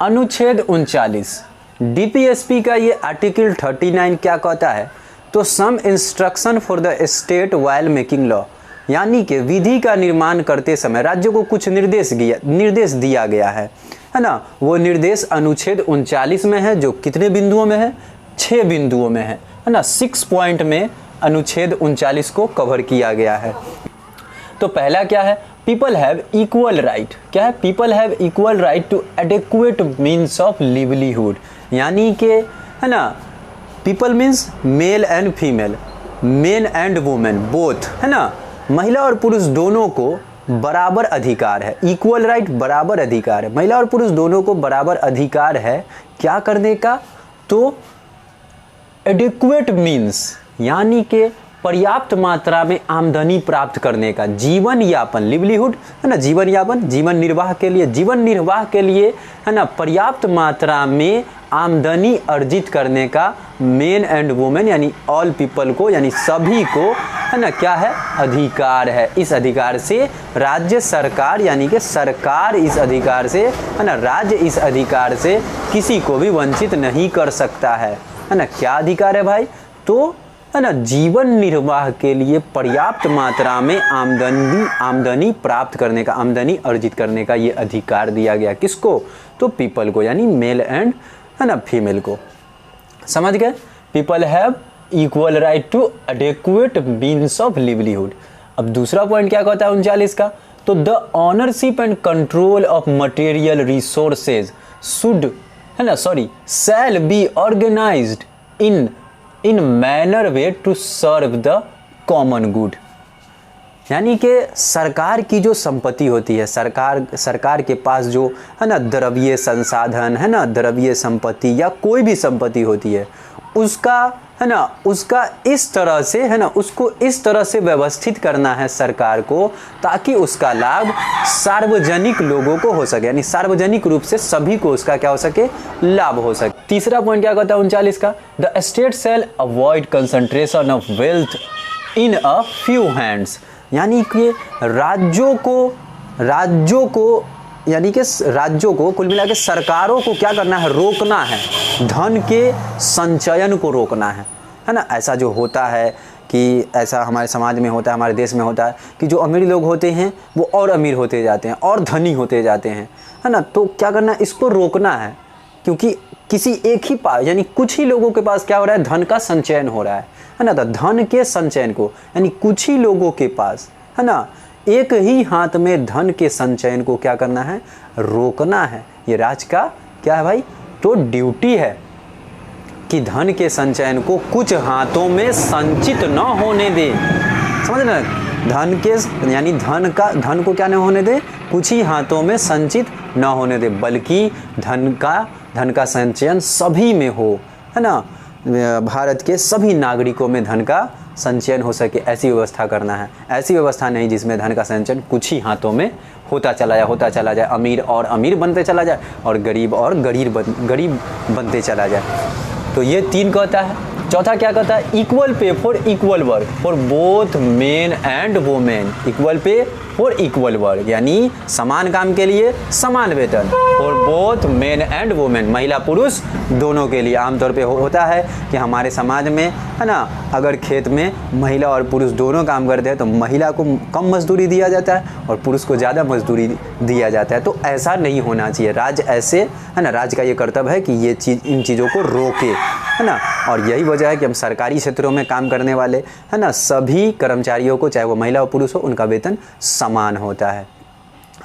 अनुच्छेद 39 डीपीएसपी का ये आर्टिकल 39 क्या कहता है, तो some instruction for the state while making law, यानी कि विधि का निर्माण करते समय राज्यों को कुछ निर्देश दिया गया है ना। वो निर्देश अनुच्छेद 39 में है, जो कितने बिंदुओं में है, 6 बिंदुओं में है ना। 6 पॉइंट में अनुच्छेद 39 को कवर किया गया है। तो पहला क्या है, पीपल हैव इक्वल राइट, क्या है, people have equal right to adequate means of livelihood, यानी कि है ना, people means male and female, men and women both, है ना, महिला और पुरुष दोनों को बराबर अधिकार है। इक्वल राइट बराबर अधिकार है, महिला और पुरुष दोनों को बराबर अधिकार है क्या करने का, तो एडिक्वेट मीन्स यानी कि पर्याप्त मात्रा में आमदनी प्राप्त करने का, जीवन यापन, लिवलीहुड है ना, जीवन यापन, जीवन निर्वाह के लिए है ना, पर्याप्त मात्रा में आमदनी अर्जित करने का मेन एंड वुमेन यानी ऑल पीपल को, यानी सभी को है ना, क्या है, अधिकार है। इस अधिकार से राज्य सरकार यानी कि सरकार इस अधिकार से है ना, राज्य इस अधिकार से किसी को भी वंचित नहीं कर सकता है ना। क्या अधिकार है भाई, तो है ना, जीवन निर्वाह के लिए पर्याप्त मात्रा में आमदनी प्राप्त करने का, आमदनी अर्जित करने का ये अधिकार दिया गया। किसको, तो पीपल को, यानी मेल एंड है ना फीमेल को। समझ गए, people have equal right to adequate means of livelihood. अब दूसरा पॉइंट क्या कहता है 39 का, तो the ownership and control of material resources should है ना, shall be organised in manner way to serve the common good, यानी कि सरकार की जो संपत्ति होती है, सरकार के पास जो है ना द्रव्य संसाधन है ना, द्रव्य संपत्ति या कोई भी संपत्ति होती है, उसका है ना, उसका इस तरह से है ना, उसको इस तरह से व्यवस्थित करना है सरकार को ताकि उसका लाभ सार्वजनिक लोगों को हो सके, यानी सार्वजनिक रूप से सभी को उसका क्या हो सके, लाभ हो सके। तीसरा पॉइंट क्या कहता है 39 का, the state shall avoid concentration of wealth in a few hands, यानी कि राज्यों को कुल मिला के सरकारों को क्या करना है, रोकना है, धन के संचयन को रोकना है ना। ऐसा जो होता है कि ऐसा हमारे समाज में होता है, हमारे देश में होता है कि जो अमीर लोग होते हैं वो और अमीर होते जाते हैं और धनी होते जाते हैं है ना। तो क्या करना है, इसको रोकना है, क्योंकि किसी एक ही पास यानी कुछ ही लोगों के पास क्या हो रहा है, धन का संचयन हो रहा है ना। तो धन के संचयन को यानी कुछ ही लोगों के पास है ना, एक ही हाथ में धन के संचयन को क्या करना है, रोकना है। ये राज का क्या है भाई, तो ड्यूटी है कि धन के संचयन को कुछ हाथों में संचित न होने दे। समझ ना, धन के यानी धन को क्या न होने दे, कुछ ही हाथों में संचित न होने दे, बल्कि धन का संचयन सभी में हो है ना। भारत के सभी नागरिकों में धन का संचयन हो सके, ऐसी व्यवस्था करना है। ऐसी व्यवस्था नहीं जिसमें धन का संचयन कुछ ही हाथों में होता चला जाए, अमीर और अमीर बनते चला जाए और गरीब और गरीब बनते चला जाए। तो ये 3 कहता है। चौथा क्या कहता है, equal pay for equal work for both men and women, equal pay for equal work यानी समान काम के लिए समान वेतन, for both men and women, महिला पुरुष दोनों के लिए। आमतौर पे होता है कि हमारे समाज में है ना, अगर खेत में महिला और पुरुष दोनों काम करते हैं तो महिला को कम मजदूरी दिया जाता है और पुरुष को ज़्यादा मजदूरी दिया जाता है। तो ऐसा नहीं होना चाहिए। राज्य ऐसे है ना, राज्य का ये कर्तव्य है कि ये इन चीज़ों को रोके है ना। और यही वजह है कि हम सरकारी क्षेत्रों में काम करने वाले है ना, सभी कर्मचारियों को, चाहे वो महिला और पुरुष हो, उनका वेतन समान होता है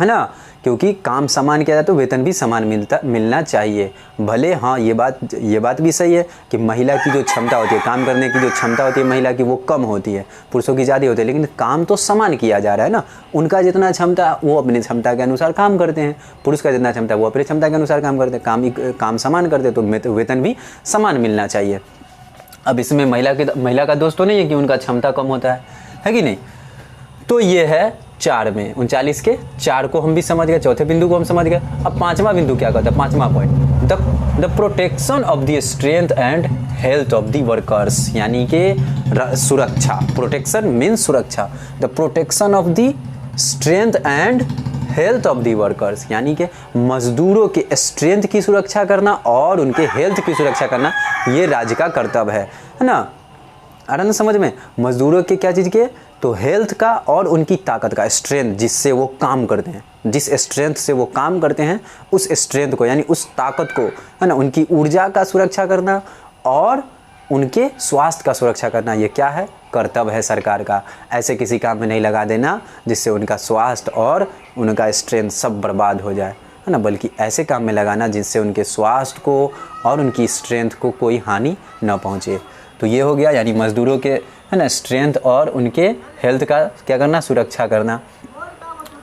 ना। क्योंकि काम समान किया जाए तो वेतन भी समान मिलना चाहिए। भले हाँ, ये बात भी सही है कि महिला की जो क्षमता होती है, काम करने की जो क्षमता होती है महिला की, वो कम होती है, पुरुषों की ज़्यादा होती है, लेकिन काम तो समान किया जा रहा है ना। उनका जितना क्षमता वो अपनी क्षमता के अनुसार काम करते हैं, पुरुष का जितना क्षमता वो अपनी क्षमता के अनुसार काम करते हैं, काम समान करते हैं, तो वेतन भी समान मिलना चाहिए। अब इसमें महिला का दोष तो नहीं है कि उनका क्षमता कम होता है कि नहीं। तो ये है 4 में 39 के 4 को हम भी समझ गए, चौथे बिंदु को हम समझ गए। अब 5वां बिंदु क्या कहता है, 5वां point, the protection of the strength and health of the workers, यानी कि सुरक्षा। प्रोटेक्शन मीन्स सुरक्षा। The protection of the strength and health of the workers, यानी कि मजदूरों के स्ट्रेंथ की सुरक्षा करना और उनके हेल्थ की सुरक्षा करना ये राज्य का कर्तव्य है ना। आ रहा ना समझ में? मजदूरों के क्या चीज़ के, तो हेल्थ का और उनकी ताकत का, स्ट्रेंथ जिससे वो काम करते हैं, जिस स्ट्रेंथ से वो काम करते हैं उस स्ट्रेंथ को यानी उस ताकत को, है ना, उनकी ऊर्जा का सुरक्षा करना और उनके स्वास्थ्य का सुरक्षा करना, ये क्या है? कर्तव्य है सरकार का। ऐसे किसी काम में नहीं लगा देना जिससे उनका स्वास्थ्य और उनका स्ट्रेंथ सब बर्बाद हो जाए, है ना, बल्कि ऐसे काम में लगाना जिससे उनके स्वास्थ्य को और उनकी स्ट्रेंथ को कोई हानि न पहुँचे। तो ये हो गया, यानी मजदूरों के, है ना, स्ट्रेंथ और उनके हेल्थ का क्या करना? सुरक्षा करना।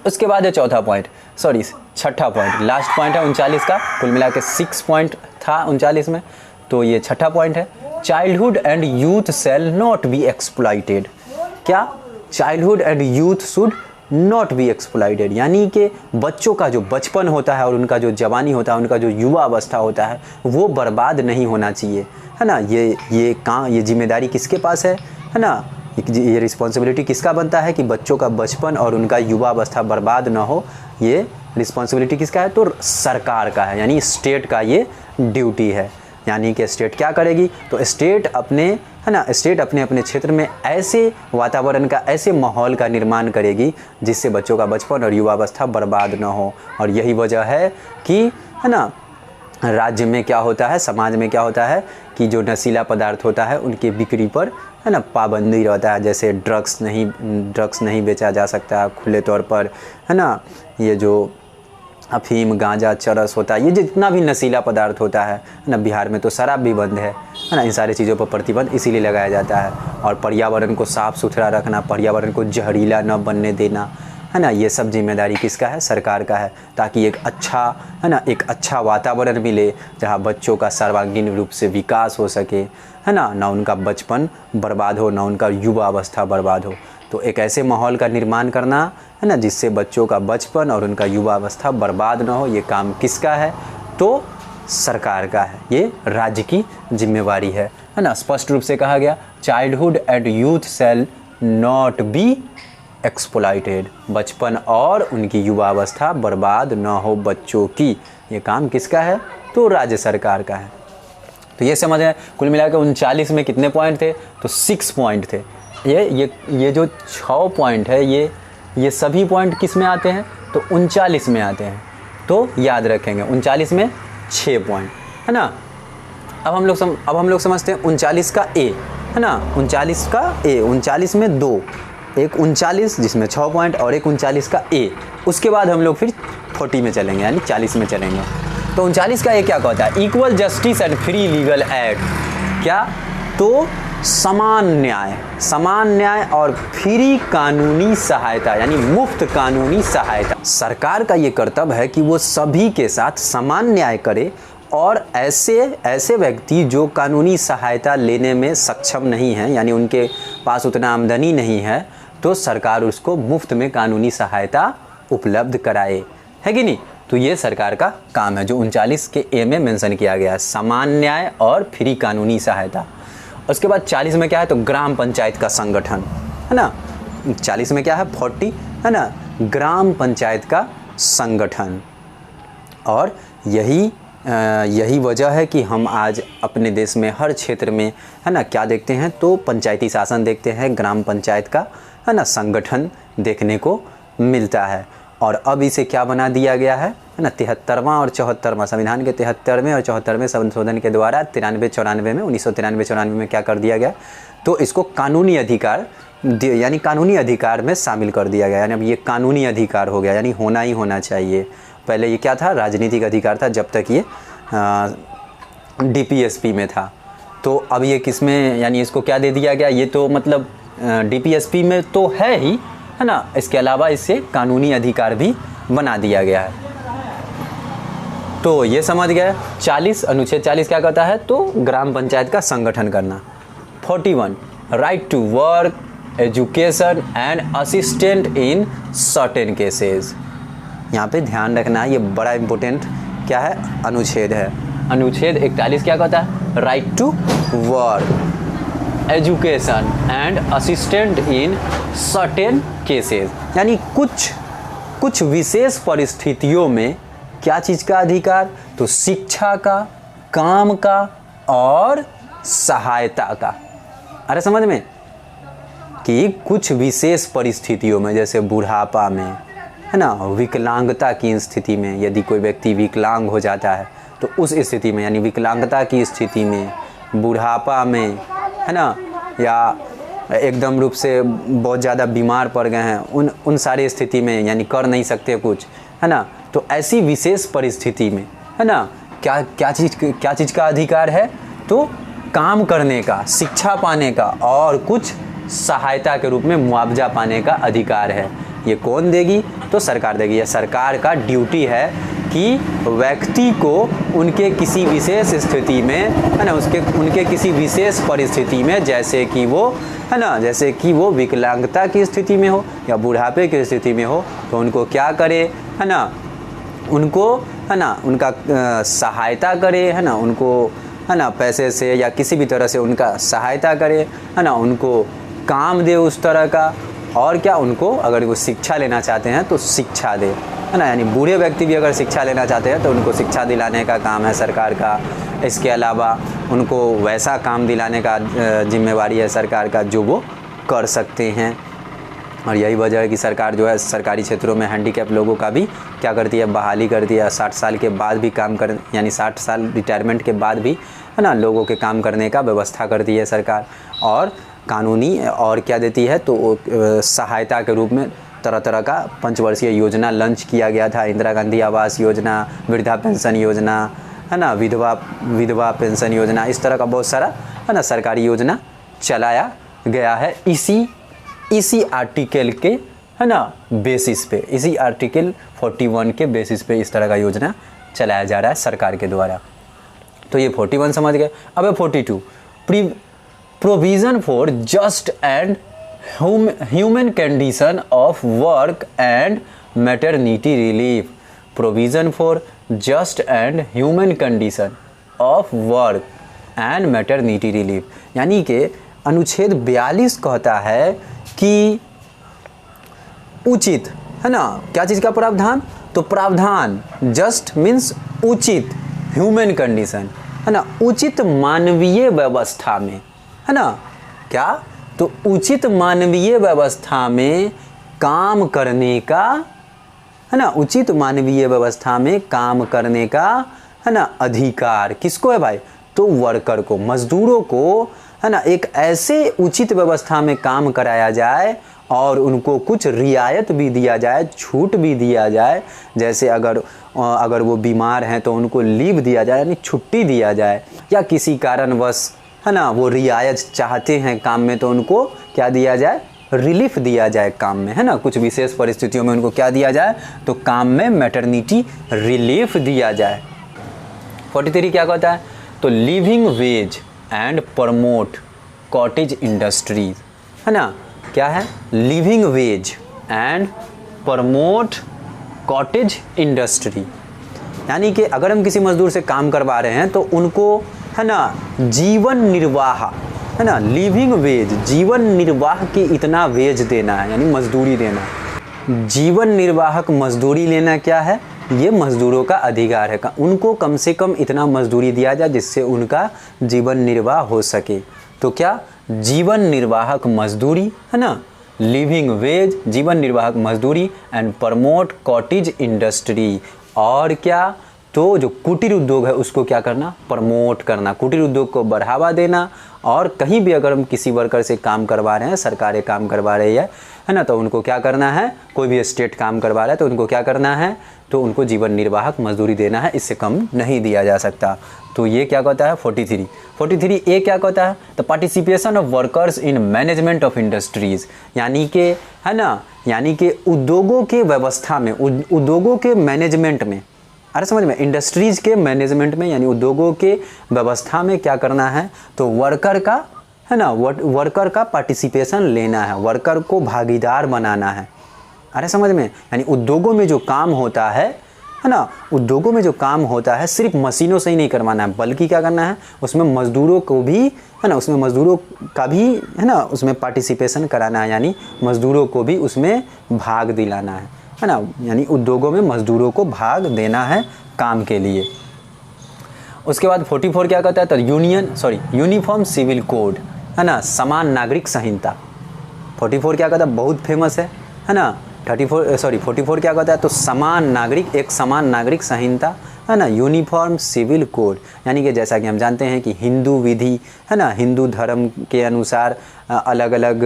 उसके बाद है चौथा पॉइंट, सॉरी छठा पॉइंट, लास्ट पॉइंट है 39 का, कुल मिला के 6 पॉइंट था 39 में, तो ये छठा पॉइंट है, childhood and youth shall not be exploited. क्या? Childhood and youth should not be exploited, यानी कि बच्चों का जो बचपन होता है और उनका जो जवानी होता है, उनका जो युवा अवस्था होता है, वो बर्बाद नहीं होना चाहिए, है ना। ये जिम्मेदारी किसके पास है ना, ये रिस्पॉन्सिबिलिटी किसका बनता है कि बच्चों का बचपन और उनका युवा अवस्था बर्बाद ना हो, ये रिस्पॉन्सिबिलिटी किसका है? तो सरकार का है, यानी स्टेट का ये ड्यूटी है। यानी कि स्टेट क्या करेगी? तो स्टेट अपने, है ना, स्टेट अपने अपने क्षेत्र में ऐसे वातावरण का, ऐसे माहौल का निर्माण करेगी जिससे बच्चों का बचपन और युवा अवस्था बर्बाद ना हो। और यही वजह है कि, है ना, राज्य में क्या होता है, समाज में क्या होता है कि जो नशीला पदार्थ होता है उनके बिक्री पर, है ना, पाबंदी रहता है। जैसे ड्रग्स नहीं बेचा जा सकता खुले तौर पर, है ना। ये जो अफीम, गांजा, चरस होता है, ये जितना भी नशीला पदार्थ होता है ना, बिहार में तो शराब भी बंद है ना। इन सारी चीज़ों पर प्रतिबंध इसीलिए लगाया जाता है। और पर्यावरण को साफ़ सुथरा रखना, पर्यावरण को जहरीला न बनने देना, है ना, ये सब जिम्मेदारी किसका है? सरकार का है, ताकि एक अच्छा, है ना, एक अच्छा वातावरण मिले जहाँ बच्चों का सर्वांगीण रूप से विकास हो सके, है ना उनका बचपन बर्बाद हो, ना उनका युवा अवस्था बर्बाद हो। तो एक ऐसे माहौल का निर्माण करना, है ना, जिससे बच्चों का बचपन और उनका युवा अवस्था बर्बाद ना हो, ये काम किसका है? तो सरकार का है, ये राज्य की जिम्मेवारी है ना। स्पष्ट रूप से कहा गया, childhood and youth shall not be exploited, बचपन और उनकी युवा अवस्था बर्बाद ना हो बच्चों की, ये काम किसका है? तो राज्य सरकार का है। तो ये समझ आए, कुल मिलाकर 39 में कितने पॉइंट थे? तो 6 पॉइंट थे। ये जो 6 पॉइंट है, ये सभी पॉइंट किस में आते हैं? तो 39 में आते हैं। तो याद रखेंगे 39 में 6 पॉइंट, है ना। अब हम लोग समझते हैं 39 का ए, है ना, 39 का ए, 39 में 2, एक 39 जिसमें 6 पॉइंट और एक 39 का ए। उसके बाद हम लोग फिर 40 में चलेंगे, यानी 40 में चलेंगे। तो 39 का ए क्या कहता है? Equal justice and free legal add. क्या? तो समान न्याय और फ्री कानूनी सहायता, यानी मुफ्त कानूनी सहायता। सरकार का ये कर्तव्य है कि वो सभी के साथ समान न्याय करे और ऐसे व्यक्ति जो कानूनी सहायता लेने में सक्षम नहीं हैं, यानी उनके पास उतना आमदनी नहीं है, तो सरकार उसको मुफ्त में कानूनी सहायता उपलब्ध कराए, है कि नहीं। तो ये सरकार का काम है, जो 39 के ए में मेंशन किया गया है, समान न्याय और फ्री कानूनी सहायता। उसके बाद 40 में क्या है? तो ग्राम पंचायत का संगठन, है ना। 40 में क्या है? 40, है ना, ग्राम पंचायत का संगठन। और यही वजह है कि हम आज अपने देश में हर क्षेत्र में, है ना, क्या देखते हैं? तो पंचायती शासन देखते हैं, ग्राम पंचायत का, है ना, संगठन देखने को मिलता है। और अब इसे क्या बना दिया गया है ना, 73वां और 74वां संविधान के 73वें और 74वें संशोधन के द्वारा 93-94 में 1993-94 में क्या कर दिया गया? तो इसको कानूनी अधिकार, यानी कानूनी अधिकार में शामिल कर दिया गया। यानी अब ये कानूनी अधिकार हो गया, यानी होना ही होना चाहिए। पहले ये क्या था? राजनीतिक अधिकार था, जब तक ये DPSP में था। तो अब ये किस में, यानी इसको क्या दे दिया गया? ये तो मतलब DPSP में तो है ही, है ना, इसके अलावा इससे कानूनी अधिकार भी बना दिया गया है। तो ये समझ गए। 40 अनुच्छेद 40 क्या कहता है? तो ग्राम पंचायत का संगठन करना। 41 right to work, education and assistant in certain cases. यहाँ पे ध्यान रखना है, ये बड़ा इंपॉर्टेंट क्या है? अनुच्छेद है। अनुच्छेद 41 क्या कहता है? Right to work, education and assistant in certain cases, यानी कुछ कुछ विशेष परिस्थितियों में क्या चीज़ का अधिकार, तो शिक्षा का, काम का और सहायता का। अरे समझ में कि कुछ विशेष परिस्थितियों में, जैसे बुढ़ापा में, है ना, विकलांगता की स्थिति में, यदि कोई व्यक्ति विकलांग हो जाता है तो उस स्थिति में, यानी विकलांगता की स्थिति में, बुढ़ापा में, है ना, या एकदम रूप से बहुत ज़्यादा बीमार पड़ गए हैं, उन सारी स्थिति में, यानी कर नहीं सकते कुछ, है ना, तो ऐसी विशेष परिस्थिति में, है ना, क्या चीज़ का अधिकार है, तो काम करने का, शिक्षा पाने का और कुछ सहायता के रूप में मुआवजा पाने का अधिकार है। ये कौन देगी, तो सरकार देगी। यह सरकार का ड्यूटी है कि व्यक्ति को उनके किसी विशेष स्थिति में, है ना, उनके किसी विशेष परिस्थिति में, जैसे कि वो, है ना, जैसे कि वो विकलांगता की स्थिति में हो या बुढ़ापे की स्थिति में हो, तो उनको क्या करे, है ना, उनको, है ना, उनका सहायता करे, है ना, उनको, है ना, पैसे से या किसी भी तरह से उनका सहायता करे, है ना, उनको काम दे उस तरह का, और क्या, उनको अगर वो शिक्षा लेना चाहते हैं तो शिक्षा दे, है ना, यानी बूढ़े व्यक्ति भी अगर शिक्षा लेना चाहते हैं तो उनको शिक्षा दिलाने का काम है सरकार का। इसके अलावा उनको वैसा काम दिलाने का जिम्मेवारी है सरकार का जो वो कर सकते हैं। और यही वजह है कि सरकार जो है सरकारी क्षेत्रों में हैंडीकैप लोगों का भी क्या करती है, बहाली करती है। 60 साल के बाद भी काम कर, यानी 60 साल रिटायरमेंट के बाद भी, है ना, लोगों के काम करने का व्यवस्था करती है सरकार। और कानूनी और क्या देती है, तो सहायता के रूप में तरह तरह का 5 वर्षीय योजना लॉन्च किया गया था। इंदिरा गांधी आवास योजना, वृद्धा पेंशन योजना, है ना, विधवा पेंशन योजना, इस तरह का बहुत सारा, है ना, सरकारी योजना चलाया गया है इसी आर्टिकल के, है ना, बेसिस पे, इसी आर्टिकल 41 के बेसिस पे इस तरह का योजना चलाया जा रहा है सरकार के द्वारा। तो ये 41 समझ गए। अब है 42, provision for just and human condition of work and maternity relief. Provision for just and human condition of work and maternity relief, यानी कि अनुच्छेद 42 कहता है कि उचित, है ना, क्या चीज़ का प्रावधान, तो प्रावधान, जस्ट मीन्स उचित, ह्यूमन कंडीशन, है ना, उचित मानवीय व्यवस्था में, है ना, क्या, तो उचित मानवीय व्यवस्था में काम करने का, है ना, उचित मानवीय व्यवस्था में काम करने का, है ना, अधिकार किसको है भाई, तो वर्कर को, मजदूरों को, है ना, एक ऐसे उचित व्यवस्था में काम कराया जाए और उनको कुछ रियायत भी दिया जाए, छूट भी दिया जाए। जैसे अगर वो बीमार हैं तो उनको लीव दिया जाए, यानी छुट्टी दिया जाए, या किसी कारणवश, है ना, वो रियायत चाहते हैं काम में तो उनको क्या दिया जाए, रिलीफ दिया जाए काम में, है ना, कुछ विशेष परिस्थितियों में उनको क्या दिया जाए, तो काम में मैटरनिटी रिलीफ दिया जाए। 43 क्या कहता है, तो living veg and promote cottage industries, है ना, क्या है, living veg and promote cottage industry, यानी कि अगर हम किसी मजदूर से काम करवा रहे हैं तो उनको, है ना, जीवन निर्वाह, है ना, लिविंग वेज, जीवन निर्वाह की इतना वेज देना है, यानी मजदूरी देना। जीवन निर्वाहक मजदूरी लेना क्या है, ये मजदूरों का अधिकार है। उनको कम से कम इतना मजदूरी दिया जाए जिससे उनका जीवन निर्वाह हो सके। तो क्या, जीवन निर्वाहक मजदूरी, है ना, लिविंग वेज, जीवन निर्वाहक मजदूरी एंड प्रमोट कॉटेज इंडस्ट्री। और क्या, तो जो कुटीर उद्योग है उसको क्या करना, प्रमोट करना, कुटीर उद्योग को बढ़ावा देना। और कहीं भी अगर हम किसी वर्कर से काम करवा रहे हैं, सरकारें काम करवा रही है ना, तो उनको क्या करना है, कोई भी स्टेट काम करवा रहा है तो उनको क्या करना है, तो उनको जीवन निर्वाहक मजदूरी देना है, इससे कम नहीं दिया जा सकता। तो ये क्या कहता है 43 ए क्या कहता है, तो participation of workers in management of industries, यानी कि, है ना, यानी कि उद्योगों के व्यवस्था में, उद्योगों के मैनेजमेंट में, अरे समझ में, इंडस्ट्रीज के मैनेजमेंट में, यानी उद्योगों के व्यवस्था में क्या करना है, तो वर्कर का, है ना, वर्कर का पार्टिसिपेशन लेना है, वर्कर को भागीदार बनाना है। अरे समझ में, यानी उद्योगों में जो काम होता है ना, उद्योगों में जो काम होता है सिर्फ मशीनों से ही नहीं करवाना है, बल्कि क्या करना है, उसमें मजदूरों को भी, है ना, उसमें मजदूरों का भी, है ना, उसमें पार्टिसिपेशन कराना है, यानी मजदूरों को भी उसमें भाग दिलाना है। है ना, यानी उद्योगों में मजदूरों को भाग देना है काम के लिए। उसके बाद 44 क्या कहता है, तो यूनिफॉर्म सिविल कोड, है ना, समान नागरिक संहिता। 44 क्या कहता है, बहुत फेमस है ना। 44 क्या कहता है, तो एक समान नागरिक संहिता, है ना, यूनिफॉर्म सिविल कोड, यानी कि जैसा कि हम जानते हैं कि हिंदू विधि, है ना, हिंदू धर्म के अनुसार अलग अलग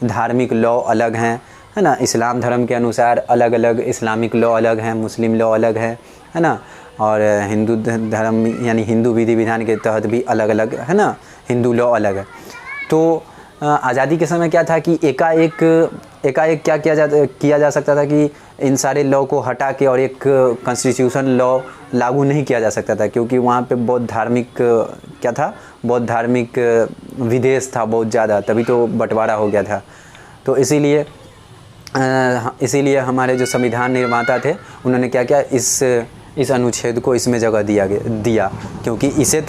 धार्मिक लॉ अलग हैं, है ना, इस्लाम धर्म के अनुसार अलग अलग इस्लामिक लॉ अलग हैं, मुस्लिम लॉ अलग है ना, और हिंदू धर्म यानी हिंदू विधि विधान के तहत भी अलग अलग, है ना, हिंदू लॉ अलग है। तो आज़ादी के समय क्या था कि एकाएक क्या किया जा सकता था कि इन सारे लॉ को हटा के और एक कॉन्स्टिट्यूशन लॉ लागू नहीं किया जा सकता था, क्योंकि वहाँ पे बौद्ध धार्मिक विदेश था बहुत ज़्यादा, तभी तो बंटवारा हो गया था। तो इसीलिए हमारे जो संविधान निर्माता थे उन्होंने क्या किया, इस अनुच्छेद को इसमें जगह दिया, क्योंकि इससे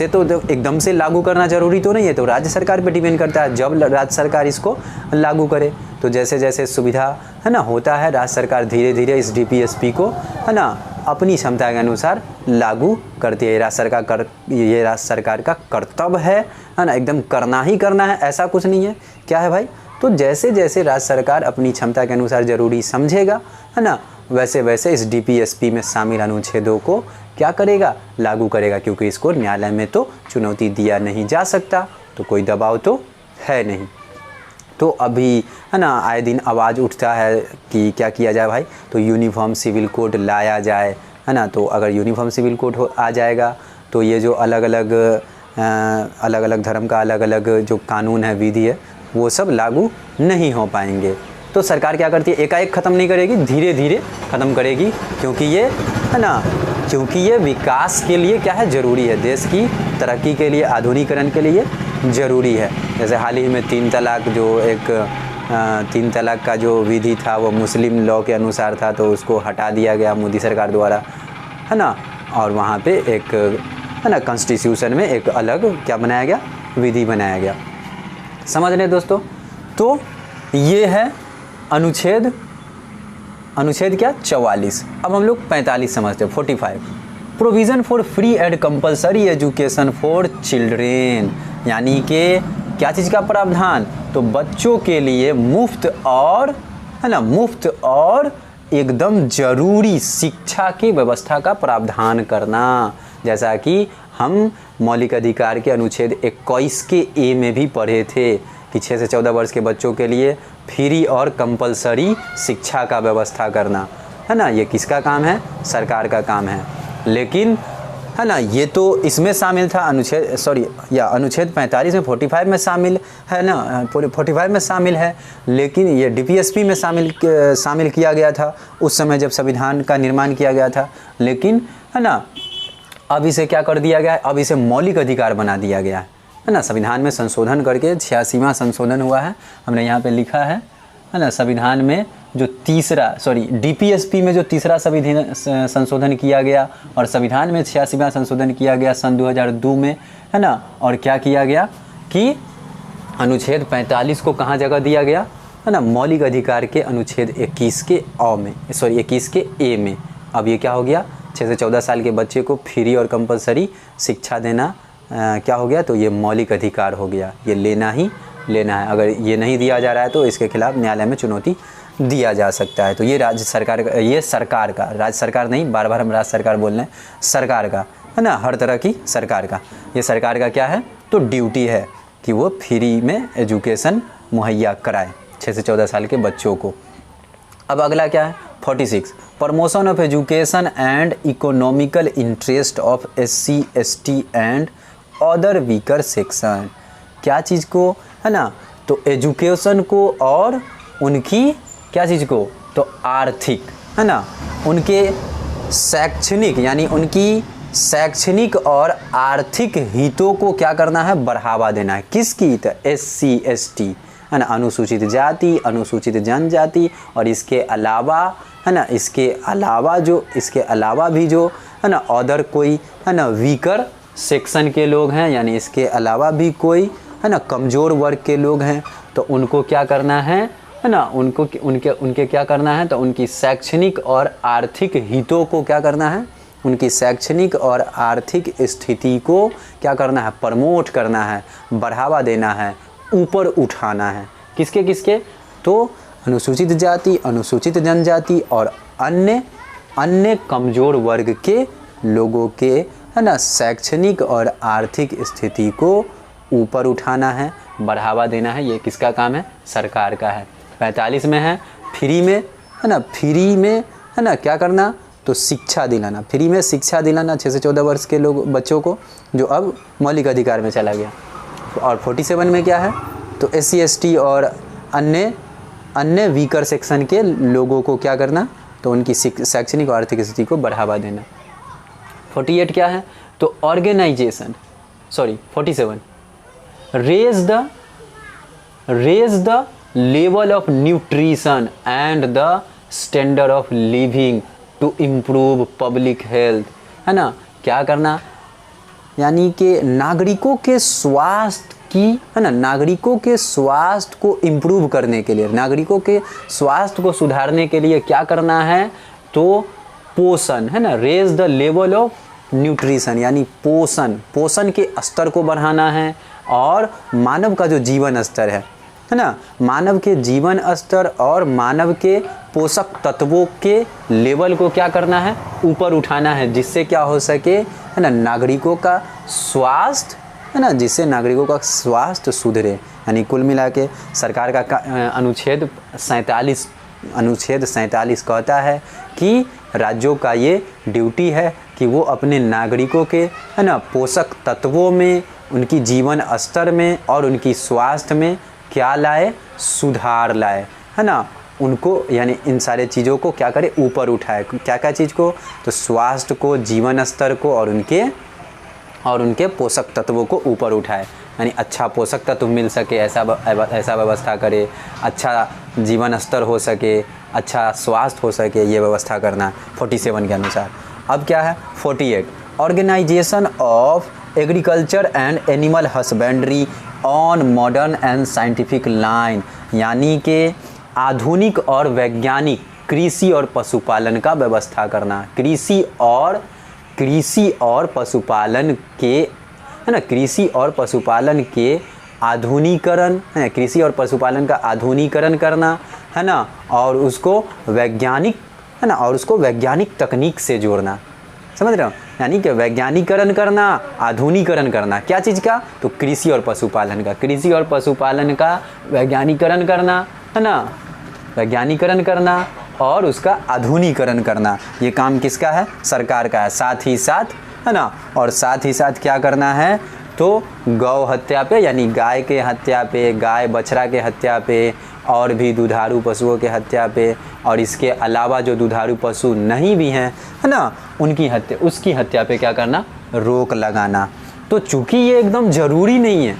तो एकदम से लागू करना ज़रूरी तो नहीं है, तो राज्य सरकार पे डिपेंड करता है, जब राज्य सरकार इसको लागू करे। तो जैसे जैसे सुविधा, है ना, होता है, राज्य सरकार धीरे धीरे इस DPSP को, है ना, अपनी क्षमता के अनुसार लागू करती है। ये राज्य सरकार का कर्तव्य है ना, एकदम करना ही करना है, ऐसा कुछ नहीं है। क्या है भाई, तो जैसे जैसे राज्य सरकार अपनी क्षमता के अनुसार ज़रूरी समझेगा, है ना, वैसे वैसे इस DPSP में शामिल अनुच्छेदों को क्या करेगा, लागू करेगा, क्योंकि इसको न्यायालय में तो चुनौती दिया नहीं जा सकता, तो कोई दबाव तो है नहीं। तो अभी, है ना, आए दिन आवाज़ उठता है कि क्या किया जाए भाई, तो यूनिफॉर्म सिविल कोड लाया जाए, है ना। तो अगर यूनिफॉर्म सिविल कोड आ जाएगा तो ये जो अलग अलग धर्म का अलग अलग जो कानून है, विधि है, वो सब लागू नहीं हो पाएंगे। तो सरकार क्या करती है, एकाएक ख़त्म नहीं करेगी, धीरे धीरे ख़त्म करेगी, क्योंकि ये, है ना, क्योंकि ये विकास के लिए क्या है, ज़रूरी है, देश की तरक्की के लिए, आधुनिकीकरण के लिए ज़रूरी है। जैसे हाल ही में 3 तलाक का जो विधि था वो मुस्लिम लॉ के अनुसार था, तो उसको हटा दिया गया मोदी सरकार द्वारा, है ना, और वहाँ पे एक, है ना, कॉन्स्टिट्यूशन में एक अलग क्या बनाया गया, विधि बनाया गया। समझ रहे दोस्तों। तो ये है अनुच्छेद क्या, 44। अब हम लोग 45 समझते हैं, 45 provision for free and compulsory education for children, यानी कि क्या चीज़ का प्रावधान, तो बच्चों के लिए मुफ्त और, है ना, मुफ्त और एकदम ज़रूरी शिक्षा की व्यवस्था का प्रावधान करना। जैसा कि हम मौलिक अधिकार के अनुच्छेद 21 के ए में भी पढ़े थे कि 6 से 14 वर्ष के बच्चों के लिए फ्री और कंपलसरी शिक्षा का व्यवस्था करना, है ना। ये किसका काम है, सरकार का काम है। लेकिन, है ना, ये तो इसमें शामिल था अनुच्छेद 45 में, 45 में शामिल है ना, 45 में शामिल है, लेकिन ये DPSP में शामिल किया गया था उस समय जब संविधान का निर्माण किया गया था। लेकिन, है ना, अब इसे क्या कर दिया गया है, अब इसे मौलिक अधिकार बना दिया गया है ना। संविधान में संशोधन करके 86वां संशोधन हुआ है, हमने यहाँ पे लिखा है ना। संविधान में जो DPSP में जो तीसरा संविधान संशोधन किया गया और संविधान में 86वां संशोधन किया गया सन 2002 में, है ना। और क्या किया गया कि अनुच्छेद 45 को कहाँ जगह दिया गया, है ना, मौलिक अधिकार के अनुच्छेद 21 के ए में। अब ये क्या हो गया, 6 से 14 साल के बच्चे को फ्री और कंपलसरी शिक्षा देना क्या हो गया, तो ये मौलिक अधिकार हो गया, ये लेना ही लेना है। अगर ये नहीं दिया जा रहा है तो इसके खिलाफ न्यायालय में चुनौती दिया जा सकता है। तो ये राज्य सरकार का, ये सरकार का, राज्य सरकार नहीं, बार बार हम राज्य सरकार बोल रहे हैं, सरकार का, है ना, हर तरह की सरकार का, ये सरकार का क्या है, तो ड्यूटी है कि वो फ्री में एजुकेशन मुहैया कराए 6 से 14 साल के बच्चों को। अब अगला क्या है, 46 promotion of education and economical interest of SC ST and other weaker section. क्या चीज़ को, है ना, तो एजुकेशन को और उनकी क्या चीज़ को, तो आर्थिक, है ना, उनके शैक्षणिक, यानी उनकी शैक्षणिक और आर्थिक हितों को क्या करना है, बढ़ावा देना है। किसकी, तो SC ST, है ना, अनुसूचित जाति, अनुसूचित जनजाति, और इसके अलावा, है ना, इसके अलावा भी जो, है ना, अदर कोई, है ना, वीकर सेक्शन के लोग हैं, यानी इसके अलावा भी कोई, है ना, कमज़ोर वर्ग के लोग हैं, तो उनको क्या करना है, है ना, उनको उनके उनके क्या करना है, तो उनकी शैक्षणिक और आर्थिक हितों को क्या करना है, उनकी शैक्षणिक और आर्थिक स्थिति को क्या करना है, प्रमोट करना है, बढ़ावा देना है, ऊपर उठाना है। किसके किसके, तो अनुसूचित जाति, अनुसूचित जनजाति और अन्य कमज़ोर वर्ग के लोगों के, है ना, शैक्षणिक और आर्थिक स्थिति को ऊपर उठाना है, बढ़ावा देना है। ये किसका काम है, सरकार का है। 45 में है फ्री में, है ना, फ्री में, है ना, क्या करना, तो शिक्षा दिलाना, फ्री में शिक्षा दिलाना 6 से 14 वर्ष के लोग बच्चों को, जो अब मौलिक अधिकार में चला गया। और 47 में क्या है, तो SC ST और अन्य वीकर सेक्शन के लोगों को क्या करना, तो उनकी शैक्षणिक और आर्थिक स्थिति को बढ़ावा देना। 48 क्या है, तो organisation, 47 raise the level of nutrition and the standard of living to improve public health, है ना, क्या करना, यानी कि नागरिकों के स्वास्थ्य की, है ना, नागरिकों के स्वास्थ्य को इम्प्रूव करने के लिए, नागरिकों के स्वास्थ्य को सुधारने के लिए क्या करना है, तो पोषण, है ना, raise the level of nutrition, यानी पोषण के स्तर को बढ़ाना है। और मानव का जो जीवन स्तर है ना, मानव के जीवन स्तर और मानव के पोषक तत्वों के लेवल को क्या करना है, ऊपर उठाना है, जिससे क्या हो सके, है ना, नागरिकों का स्वास्थ्य, है ना, जिससे नागरिकों का स्वास्थ्य सुधरे। यानी कुल मिला के सरकार का अनुच्छेद 47 कहता है कि राज्यों का ये ड्यूटी है कि वो अपने नागरिकों के, है ना, पोषक तत्वों में, उनकी जीवन स्तर में और उनकी स्वास्थ्य में क्या लाए, सुधार लाए, है ना, उनको, यानी इन सारे चीज़ों को क्या करे, ऊपर उठाए। क्या क्या चीज़ को, तो स्वास्थ्य को, जीवन स्तर को और उनके पोषक तत्वों को ऊपर उठाए। यानी अच्छा पोषक तत्व मिल सके, ऐसा व्यवस्था करे, अच्छा जीवन स्तर हो सके, अच्छा स्वास्थ्य हो सके, ये व्यवस्था करना 47 के अनुसार। अब क्या है 48, organisation of agriculture and animal husbandry on modern and scientific line, यानी कि आधुनिक और वैज्ञानिक कृषि और पशुपालन का व्यवस्था करना। कृषि और पशुपालन के, है ना, कृषि और पशुपालन के आधुनिकरण, है, कृषि और पशुपालन का आधुनिकरण करना, है ना, और उसको वैज्ञानिक, है ना, और उसको वैज्ञानिक तकनीक से जोड़ना। समझ रहे हो, यानी कि वैज्ञानिकरण करना, आधुनिकरण करना, क्या चीज़ का, तो कृषि और पशुपालन का, कृषि और पशुपालन का वैज्ञानिकरण करना, है ना, वैज्ञानिकरण करना और उसका आधुनिकरण करना। ये काम किसका है, सरकार का है। साथ ही साथ, है ना, और साथ ही साथ क्या करना है, तो गौ हत्या पे, यानी गाय के हत्या पे, गाय बछड़ा के हत्या पे और भी दुधारू पशुओं के हत्या पे, और इसके अलावा जो दुधारू पशु नहीं भी हैं, है ना, उसकी हत्या पे क्या करना, रोक लगाना। तो चूँकि ये एकदम ज़रूरी नहीं है,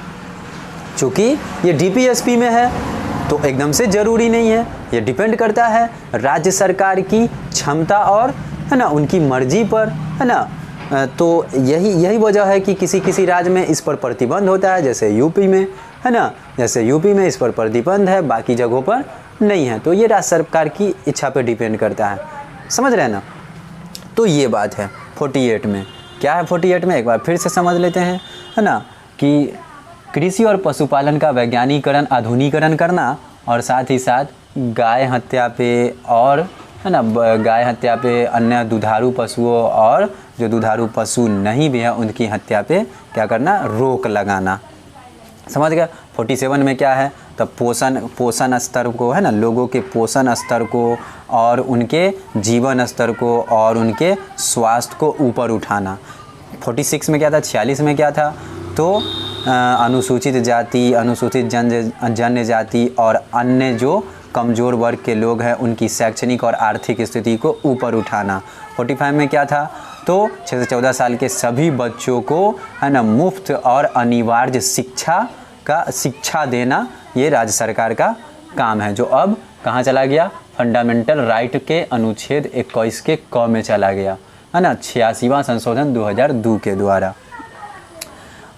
चूँकि ये DPSP में है तो एकदम से ज़रूरी नहीं है, ये डिपेंड करता है राज्य सरकार की क्षमता और, है ना, उनकी मर्जी पर, है ना। तो यही वजह है कि किसी राज्य में इस पर प्रतिबंध होता है, जैसे यूपी में, है ना, जैसे यूपी में इस पर प्रतिबंध है, बाकी जगहों पर नहीं है। तो ये राज्य सरकार की इच्छा पर डिपेंड करता है, समझ रहे हैं ना। तो ये बात है 48 में। क्या है 48 में, एक बार फिर से समझ लेते हैं, है ना, कि कृषि और पशुपालन का वैज्ञानिकरण, आधुनिकरण करना, और साथ ही साथ गाय हत्या पे और, है ना, गाय हत्या पे, अन्य दुधारू पशुओं और जो दुधारू पशु नहीं भी हैं उनकी हत्या पे क्या करना, रोक लगाना। समझ गया। 47 में क्या है, तब पोषण स्तर को, है ना, लोगों के पोषण स्तर को और उनके जीवन स्तर को और उनके स्वास्थ्य को ऊपर उठाना। 46 में क्या था, 46 में क्या था, तो अनुसूचित जाति, अनुसूचित जनजाति और अन्य जो कमज़ोर वर्ग के लोग हैं उनकी शैक्षणिक और आर्थिक स्थिति को ऊपर उठाना। 45 में क्या था, तो 6 से 14 साल के सभी बच्चों को, है ना, मुफ्त और अनिवार्य शिक्षा देना, ये राज्य सरकार का काम है, जो अब कहाँ चला गया, फंडामेंटल राइट के अनुच्छेद 21 के क में चला गया, है ना, 86वां संशोधन 2002 के द्वारा।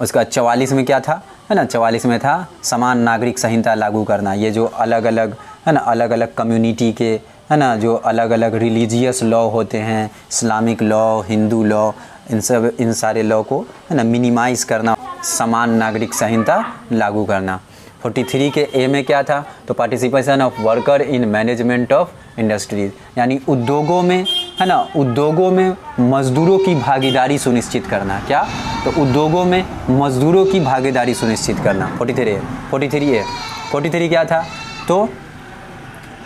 उसका 44 में क्या था, है ना, 44 में था समान नागरिक संहिता लागू करना। ये जो अलग अलग है ना, अलग अलग कम्युनिटी के, है ना, जो अलग अलग रिलीजियस लॉ होते हैं, इस्लामिक लॉ, हिंदू लॉ, इन सारे लॉ को, है ना, मिनिमाइज़ करना, समान नागरिक संहिता लागू करना। 43 के ए में क्या था, तो participation of worker in management of industries, यानी उद्योगों में, है ना, उद्योगों में मजदूरों की भागीदारी सुनिश्चित करना। क्या, तो उद्योगों में मजदूरों की भागीदारी सुनिश्चित करना। 43 क्या था, तो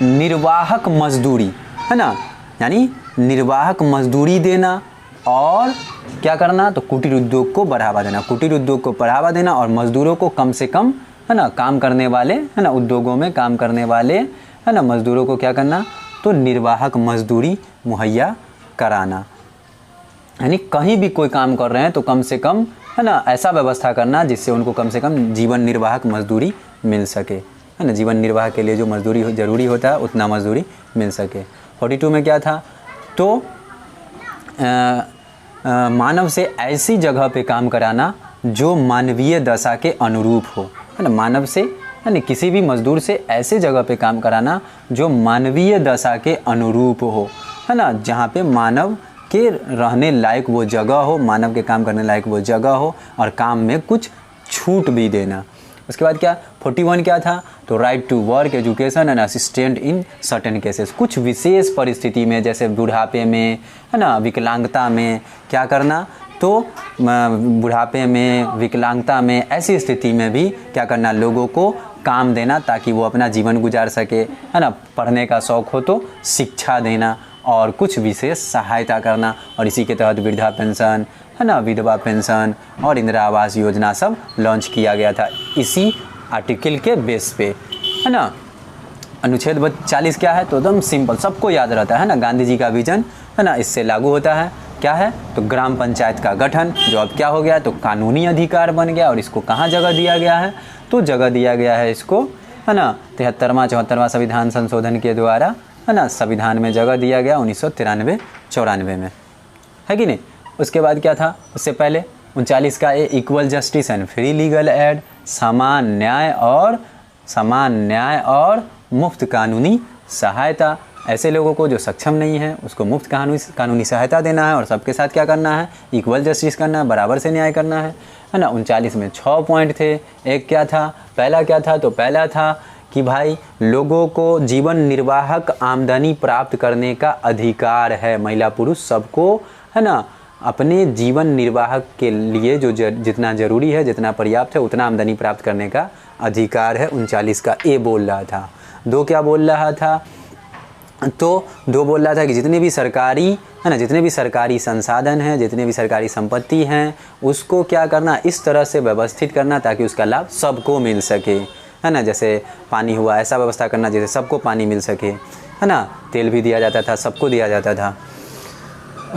निर्वाहक मजदूरी, है ना, यानी निर्वाहक मजदूरी देना और क्या करना, तो कुटीर उद्योग को बढ़ावा देना। कुटीर उद्योग को बढ़ावा देना और मजदूरों को कम से कम, है ना, काम करने वाले, है ना, उद्योगों में काम करने वाले, है ना, मजदूरों को क्या करना, तो निर्वाहक मजदूरी मुहैया कराना। यानी कहीं भी कोई काम कर रहे हैं तो कम से कम, है ना, ऐसा व्यवस्था करना जिससे उनको कम से कम जीवन निर्वाहक मजदूरी मिल सके, है ना, जीवन निर्वाह के लिए जो मजदूरी ज़रूरी होता है उतना मजदूरी मिल सके। 42 में क्या था, तो मानव से ऐसी जगह पे काम कराना जो मानवीय दशा के अनुरूप हो, है ना, मानव से, यानी किसी भी मजदूर से ऐसे जगह पे काम कराना जो मानवीय दशा के अनुरूप हो, है ना, जहाँ पे मानव के रहने लायक वो जगह हो, मानव के काम करने लायक वो जगह हो और काम में कुछ छूट भी देना। उसके बाद क्या, 41 क्या था, तो right to work, education and assistant in certain cases, कुछ विशेष परिस्थिति में जैसे बुढ़ापे में, है ना, विकलांगता में क्या करना, तो बुढ़ापे में, विकलांगता में, ऐसी स्थिति में भी क्या करना, लोगों को काम देना ताकि वो अपना जीवन गुजार सके, है ना, पढ़ने का शौक़ हो तो शिक्षा देना और कुछ विशेष सहायता करना। और इसी के तहत वृद्धा पेंशन, है ना, विधवा पेंशन और इंदिरा आवास योजना सब लॉन्च किया गया था इसी आर्टिकल के बेस पे, है ना। अनुच्छेद 40 क्या है, तो एकदम सिंपल, सबको याद रहता है ना, गांधी जी का विजन, है ना, इससे लागू होता है। क्या है, तो ग्राम पंचायत का गठन, जो अब क्या हो गया, तो कानूनी अधिकार बन गया। और इसको कहाँ जगह दिया गया है, तो जगह दिया गया है इसको, है ना, 73वां 74वां संविधान संशोधन के द्वारा, है ना, संविधान में जगह दिया गया 1993-94 में, है कि नहीं। उसके बाद क्या था, उससे पहले 39 का A, equal justice and free legal aid, समान न्याय और मुफ्त कानूनी सहायता। ऐसे लोगों को जो सक्षम नहीं है उसको मुफ्त कानूनी सहायता देना है और सबके साथ क्या करना है, इक्वल जस्टिस करना है, बराबर से न्याय करना है ना। 39 में 6 पॉइंट थे। एक क्या था, पहला क्या था, तो पहला था कि भाई लोगों को जीवन निर्वाहक आमदनी प्राप्त करने का अधिकार है, महिला पुरुष सबको, है ना, अपने जीवन निर्वाह के लिए जो जितना ज़रूरी है, जितना पर्याप्त है, उतना आमदनी प्राप्त करने का अधिकार है। 39 का ए बोल रहा था। 2 क्या बोल रहा था, तो 2 बोल रहा था कि जितने भी सरकारी, है ना, जितने भी सरकारी संसाधन हैं, जितने भी सरकारी संपत्ति हैं, उसको क्या करना, इस तरह से व्यवस्थित करना ताकि उसका लाभ सबको मिल सके, है ना। जैसे पानी हुआ, ऐसा व्यवस्था करना जैसे सबको पानी मिल सके, है ना। तेल भी दिया जाता था, सबको दिया जाता था।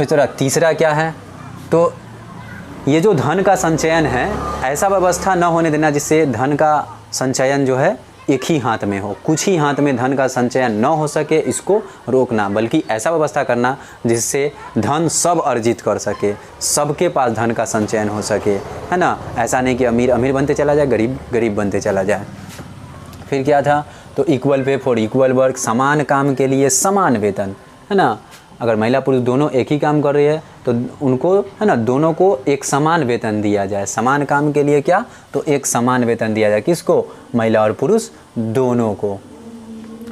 इस तरह तीसरा क्या है, तो ये जो धन का संचयन है, ऐसा व्यवस्था न होने देना जिससे धन का संचयन जो है एक ही हाथ में हो, कुछ ही हाथ में धन का संचयन न हो सके, इसको रोकना, बल्कि ऐसा व्यवस्था करना जिससे धन सब अर्जित कर सके, सबके पास धन का संचयन हो सके, है ना। ऐसा नहीं कि अमीर अमीर बनते चला जाए, गरीब गरीब बनते चला जाए। फिर क्या था, तो equal pay for equal work, समान काम के लिए समान वेतन, है ना। अगर महिला पुरुष दोनों एक ही काम कर रही है तो उनको, है ना, दोनों को एक समान वेतन दिया जाए। समान काम के लिए क्या, तो एक समान वेतन दिया जाए, किसको, महिला और पुरुष दोनों को,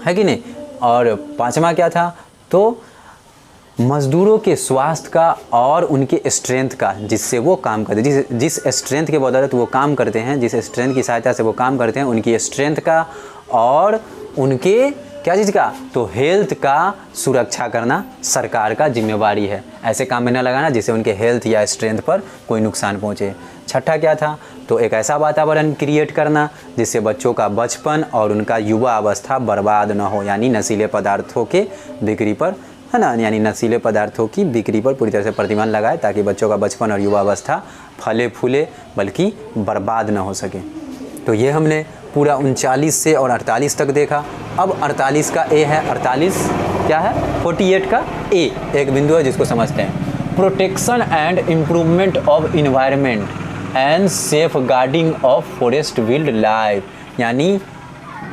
है कि नहीं। और 5वां क्या था, तो मजदूरों के स्वास्थ्य का और उनके स्ट्रेंथ का, जिससे वो काम करते हैं, जिस स्ट्रेंथ के बदौलत वो काम करते हैं, जिस स्ट्रेंथ की सहायता से वो काम करते हैं, उनकी स्ट्रेंथ का और उनके क्या चीज़ का, तो हेल्थ का सुरक्षा करना सरकार का जिम्मेवारी है। ऐसे काम में न लगाना जिससे उनके हेल्थ या स्ट्रेंथ पर कोई नुकसान पहुँचे। 6ठा क्या था, तो एक ऐसा वातावरण क्रिएट करना जिससे बच्चों का बचपन और उनका युवा अवस्था बर्बाद न हो, यानी नशीले पदार्थों के बिक्री पर, है ना, यानी नशीले पदार्थों की बिक्री पर पूरी तरह से प्रतिबंध लगाए ताकि बच्चों का बचपन और युवा अवस्था फले फूले बल्कि बर्बाद न हो सके। तो ये हमने पूरा 39 से और 48 तक देखा। अब 48 का ए है, 48 क्या है, 48 का ए एक बिंदु है जिसको समझते हैं, protection and improvement of environment and safeguarding of forest wildlife. यानी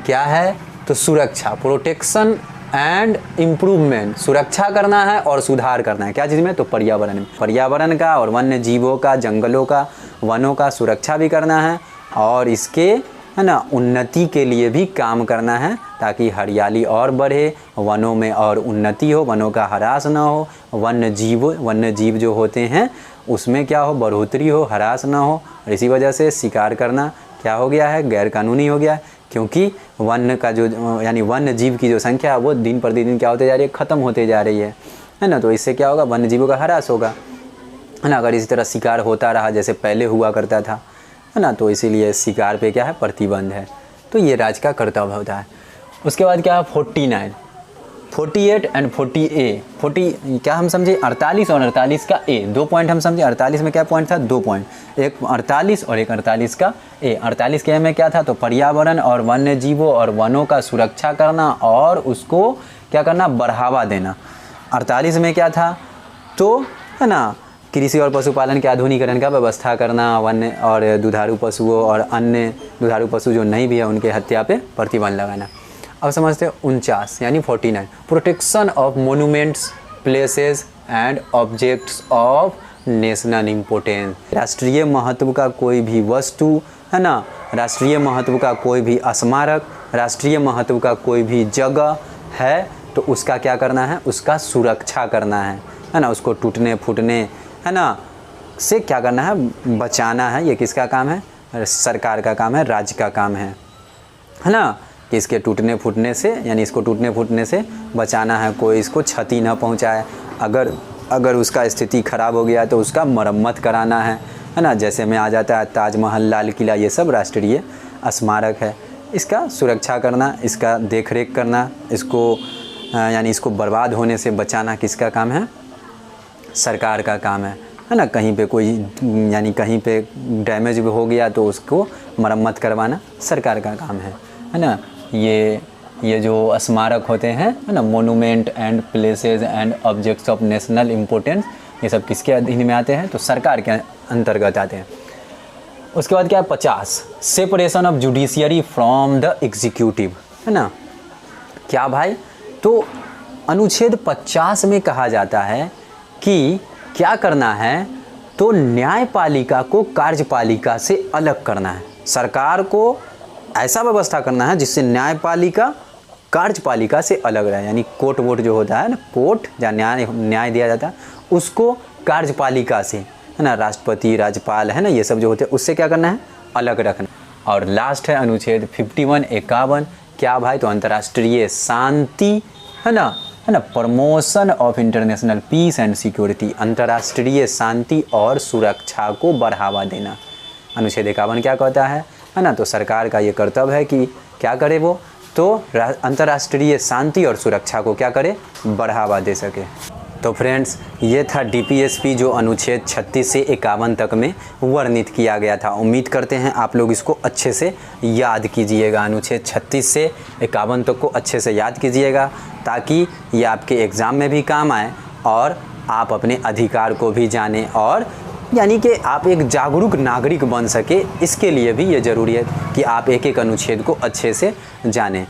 क्या है, तो सुरक्षा, प्रोटेक्शन एंड इम्प्रूवमेंट, सुरक्षा करना है और सुधार करना है। क्या चीज़ में? तो पर्यावरण में। पर्यावरण का और वन्य जीवों का, जंगलों का, वनों का सुरक्षा भी करना है और इसके है ना उन्नति के लिए भी काम करना है, ताकि हरियाली और बढ़े, वनों में और उन्नति हो, वनों का ह्रास ना हो, वन्य जीव जो होते हैं उसमें क्या हो, बढ़ोतरी हो, ह्रास ना हो। और इसी वजह से शिकार करना क्या हो गया है, गैर कानूनी हो गया है, क्योंकि वन्य का जो यानी वन्य जीव की जो संख्या है वो दिन प्रतिदिन क्या होते जा रही है, ख़त्म होते जा रही है ना। तो इससे क्या होगा, वन्य जीवों का ह्रास होगा, है ना। अगर इसी तरह शिकार होता रहा जैसे पहले हुआ करता था, है ना, तो इसीलिए शिकार पे क्या है, प्रतिबंध है। तो ये राज्य का कर्तव्य होता है। उसके बाद क्या है, 49, 48 एंड 40A। 40 क्या हम समझे, 48 और 48 का ए, 2 पॉइंट हम समझे। 48 में क्या पॉइंट था, 2 पॉइंट, एक 48 और एक 48 का ए। 48 के ए में क्या था, तो पर्यावरण और वन्य जीवों और वनों का सुरक्षा करना और उसको क्या करना, बढ़ावा देना। 48 में क्या था, तो है ना कृषि और पशुपालन के आधुनिकीकरण का व्यवस्था करना, वन्य और दुधारू पशुओं और अन्य दुधारू पशु जो नहीं भी है उनके हत्या पे प्रतिबंध लगाना। अब समझते हैं 49 यानी 49, protection of monuments, places and objects of national importance. राष्ट्रीय महत्व का कोई भी वस्तु, है ना, राष्ट्रीय महत्व का कोई भी स्मारक, राष्ट्रीय महत्व का कोई भी जगह है तो उसका क्या करना है, उसका सुरक्षा करना है ना। उसको टूटने फूटने, है ना, से क्या करना है, बचाना है। ये किसका काम है, सरकार का काम है, राज्य का काम है ना, कि इसके टूटने फूटने से यानी इसको टूटने फूटने से बचाना है, कोई इसको क्षति न पहुंचाए। अगर उसका स्थिति ख़राब हो गया तो उसका मरम्मत कराना है ना। जैसे में आ जाता है ताजमहल, लाल किला, ये सब राष्ट्रीय स्मारक है। इसका सुरक्षा करना, इसका देख रेख करना, इसको यानी इसको बर्बाद होने से बचाना किसका काम है, सरकार का काम है ना। कहीं पे कोई यानी कहीं पे डैमेज हो गया तो उसको मरम्मत करवाना सरकार का काम है ना। ये जो स्मारक होते हैं, है ना, monument and places and objects of national importance, ये सब किसके अधीन में आते हैं, तो सरकार के अंतर्गत आते हैं। उसके बाद क्या है, 50, separation of judiciary from the executive, है ना। क्या भाई, तो अनुच्छेद 50 में कहा जाता है कि क्या करना है, तो न्यायपालिका को कार्यपालिका से अलग करना है। सरकार को ऐसा व्यवस्था करना है जिससे न्यायपालिका कार्यपालिका से अलग रहे। यानी कोर्ट वोट जो होता है ना, कोर्ट जहाँ न्याय दिया जाता है उसको कार्यपालिका से, है ना, राष्ट्रपति, राज्यपाल, है ना, ये सब जो होते हैं उससे क्या करना है, अलग रखना। और लास्ट है अनुच्छेद 51, 51, क्या भाई, तो अंतर्राष्ट्रीय शांति, है ना, promotion of international peace and security, अंतर्राष्ट्रीय शांति और सुरक्षा को बढ़ावा देना। अनुच्छेद 51 क्या कहता है ना, तो सरकार का ये कर्तव्य है कि क्या करे वो, तो अंतर्राष्ट्रीय शांति और सुरक्षा को क्या करे, बढ़ावा दे सके। तो फ्रेंड्स, ये था डीपीएसपी जो अनुच्छेद 36 से 51 तक में वर्णित किया गया था। उम्मीद करते हैं आप लोग इसको अच्छे से याद कीजिएगा। अनुच्छेद 36 से 51 तक को अच्छे से याद कीजिएगा ताकि ये आपके एग्ज़ाम में भी काम आए और आप अपने अधिकार को भी जानें और यानी कि आप एक जागरूक नागरिक बन सके। इसके लिए भी ये ज़रूरी है कि आप एक एक अनुच्छेद को अच्छे से जानें।